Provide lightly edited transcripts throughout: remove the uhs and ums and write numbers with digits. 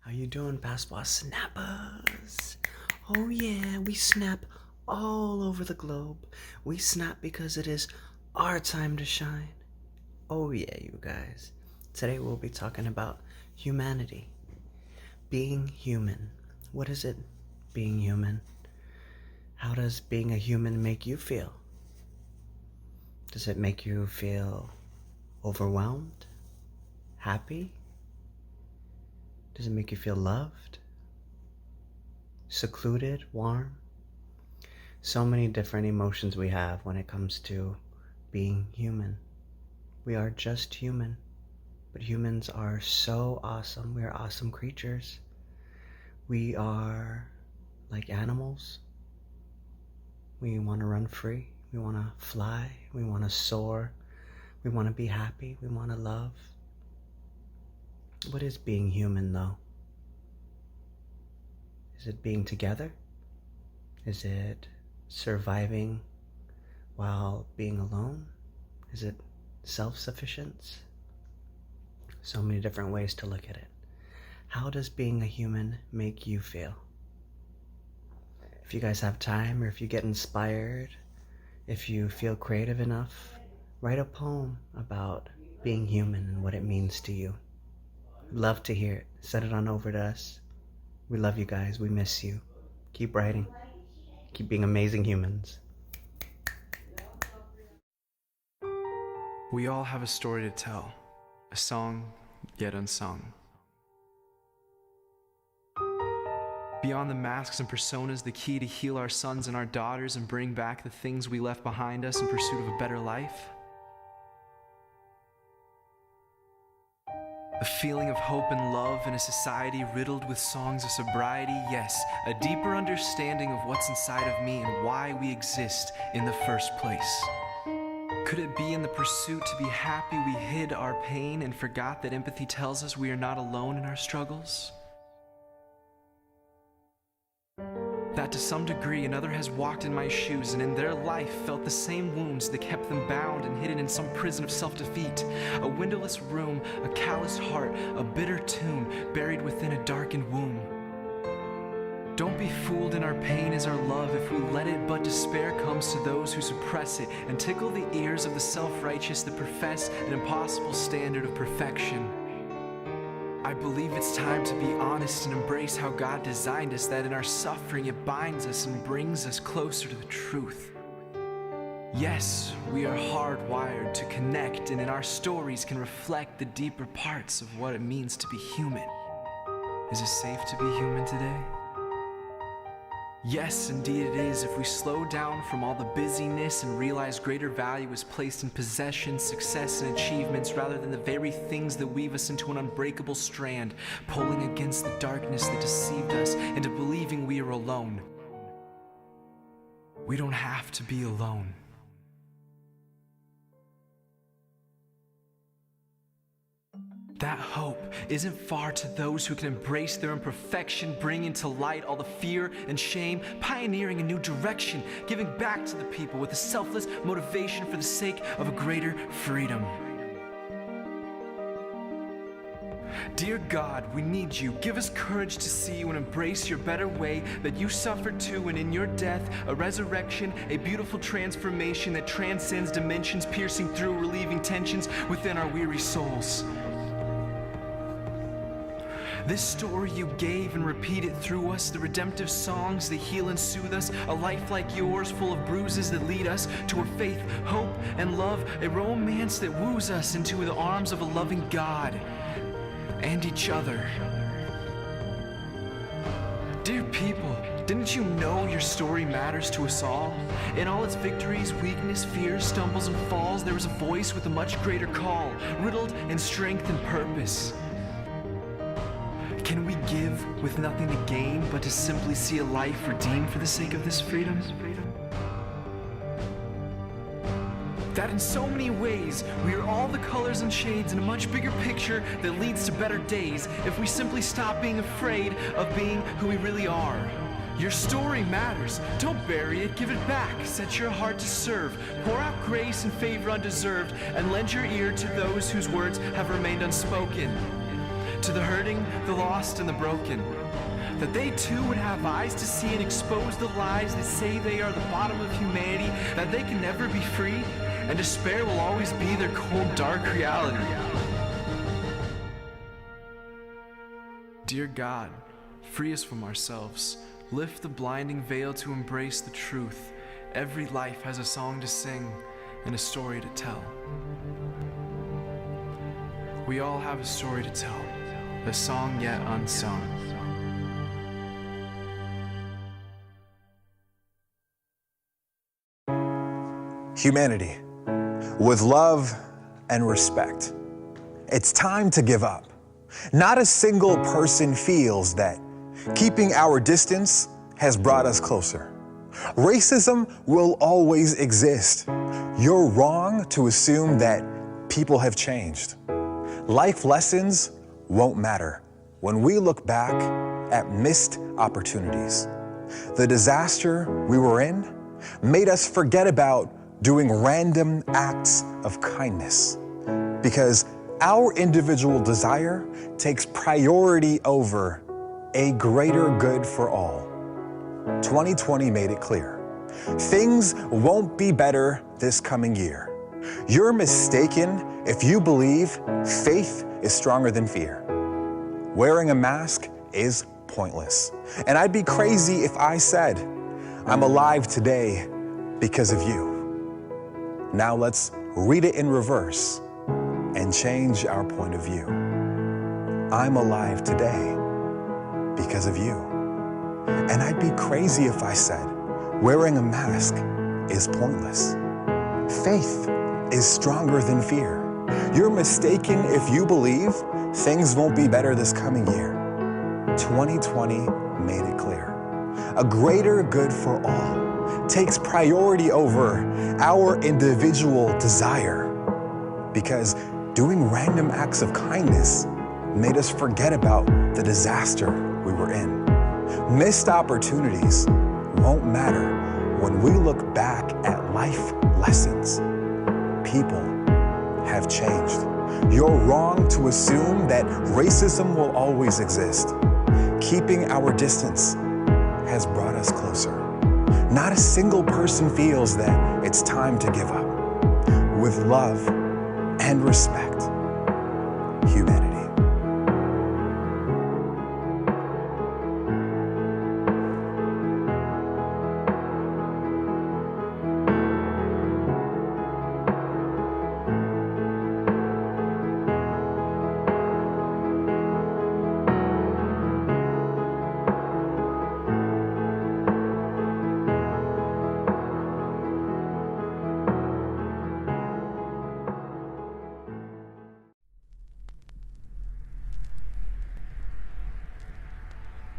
How you doing, basketball snappers? Oh yeah, we snap all over the globe. We snap because it is our time to shine. Oh yeah, you guys. Today we'll be talking about humanity. Being human. What is it, being human? How does being a human make you feel? Does it make you feel overwhelmed? Happy? Does it make you feel loved? Secluded? Warm? So many different emotions we have when it comes to being human. We are just human, but humans are so awesome. We are awesome creatures. We are like animals. We want to run free. We want to fly. We want to soar. We want to be happy. We want to love. What is being human, though? Is it being together? Is it surviving while being alone? Is it self-sufficiency? So many different ways to look at it. How does being a human make you feel? If you guys have time, or if you get inspired, if you feel creative enough, write a poem about being human and what it means to you. Love to hear it. Send it on over to us. We love you guys. We miss you. Keep writing. Keep being amazing humans. We all have a story to tell, a song yet unsung. Beyond the masks and personas, the key to heal our sons and our daughters and bring back the things we left behind us in pursuit of a better life. A feeling of hope and love in a society riddled with songs of sobriety. Yes, a deeper understanding of what's inside of me and why we exist in the first place. Could it be in the pursuit to be happy we hid our pain and forgot that empathy tells us we are not alone in our struggles? That to some degree another has walked in my shoes and in their life felt the same wounds that kept them bound and hidden in some prison of self-defeat. A windowless room, a calloused heart, a bitter tune buried within a darkened womb. Don't be fooled in our pain as our love if we let it, but despair comes to those who suppress it and tickle the ears of the self-righteous that profess an impossible standard of perfection. I believe it's time to be honest and embrace how God designed us, that in our suffering it binds us and brings us closer to the truth. Yes, we are hardwired to connect, and in our stories can reflect the deeper parts of what it means to be human. Is it safe to be human today? Yes, indeed it is, if we slow down from all the busyness and realize greater value is placed in possessions, success, and achievements rather than the very things that weave us into an unbreakable strand, pulling against the darkness that deceived us into believing we are alone. We don't have to be alone. That hope isn't far to those who can embrace their imperfection, bringing to light all the fear and shame, pioneering a new direction, giving back to the people with a selfless motivation for the sake of a greater freedom. Dear God, we need you. Give us courage to see you and embrace your better way, that you suffered too, and in your death, a resurrection, a beautiful transformation that transcends dimensions, piercing through, relieving tensions within our weary souls. This story you gave and repeated through us, the redemptive songs that heal and soothe us, a life like yours full of bruises that lead us toward faith, hope, and love, a romance that woos us into the arms of a loving God and each other. Dear people, didn't you know your story matters to us all? In all its victories, weakness, fears, stumbles, and falls, there was a voice with a much greater call, riddled in strength and purpose. Can we give with nothing to gain but to simply see a life redeemed for the sake of this freedom? That in so many ways, we are all the colors and shades in a much bigger picture that leads to better days if we simply stop being afraid of being who we really are. Your story matters. Don't bury it, give it back. Set your heart to serve. Pour out grace and favor undeserved, and lend your ear to those whose words have remained unspoken. to the hurting, the lost, and the broken. That they too would have eyes to see and expose the lies that say they are the bottom of humanity, that they can never be free, and despair will always be their cold, dark reality. Dear God, free us from ourselves. Lift the blinding veil to embrace the truth. Every life has a song to sing and a story to tell. We all have a story to tell, a song yet unsung. Humanity, with love and respect. It's time to give up. Not a single person feels that keeping our distance has brought us closer. Racism will always exist. You're wrong to assume that people have changed. Life lessons won't matter when we look back at missed opportunities. The disaster we were in made us forget about doing random acts of kindness because our individual desire takes priority over a greater good for all. 2020 made it clear. Things won't be better this coming year. You're mistaken if you believe faith is stronger than fear. Wearing a mask is pointless. And I'd be crazy if I said, I'm alive today because of you. Now let's read it in reverse and change our point of view. I'm alive today because of you. And I'd be crazy if I said wearing a mask is pointless. Faith is stronger than fear. You're mistaken if you believe things won't be better this coming year. 2020 made it clear. A greater good for all takes priority over our individual desire because doing random acts of kindness made us forget about the disaster we were in. Missed opportunities won't matter when we look back at life lessons. People have changed. You're wrong to assume that racism will always exist. Keeping our distance has brought us closer. Not a single person feels that it's time to give up. With love and respect, humanity.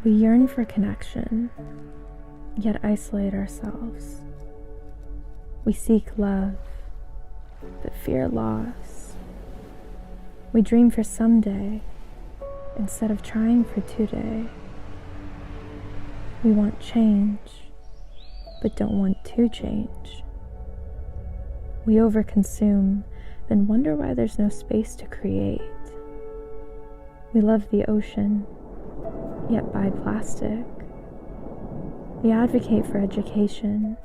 We yearn for connection, yet isolate ourselves. We seek love, but fear loss. We dream for someday, instead of trying for today. We want change, but don't want to change. We overconsume, then wonder why there's no space to create. We love the ocean, yet buy plastic. We advocate for education,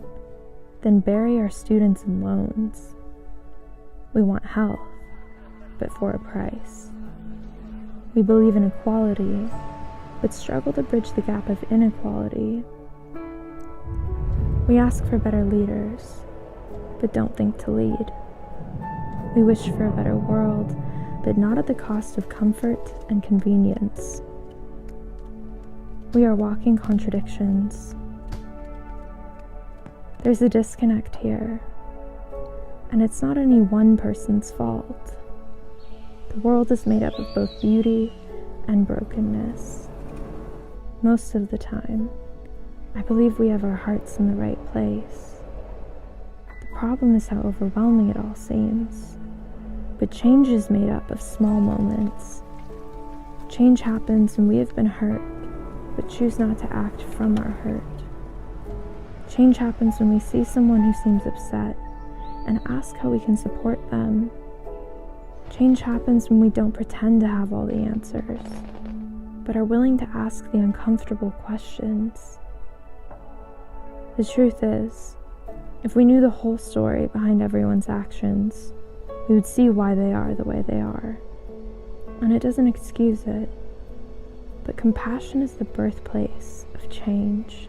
then bury our students in loans. We want health, but for a price. We believe in equality, but struggle to bridge the gap of inequality. We ask for better leaders, but don't think to lead. We wish for a better world, but not at the cost of comfort and convenience. We are walking contradictions. There's a disconnect here, and it's not any one person's fault. The world is made up of both beauty and brokenness. Most of the time, I believe we have our hearts in the right place. The problem is how overwhelming it all seems. But change is made up of small moments. Change happens when we have been hurt, but choose not to act from our hurt. Change happens when we see someone who seems upset and ask how we can support them. Change happens when we don't pretend to have all the answers, but are willing to ask the uncomfortable questions. The truth is, if we knew the whole story behind everyone's actions, we would see why they are the way they are. And it doesn't excuse it, but compassion is the birthplace of change.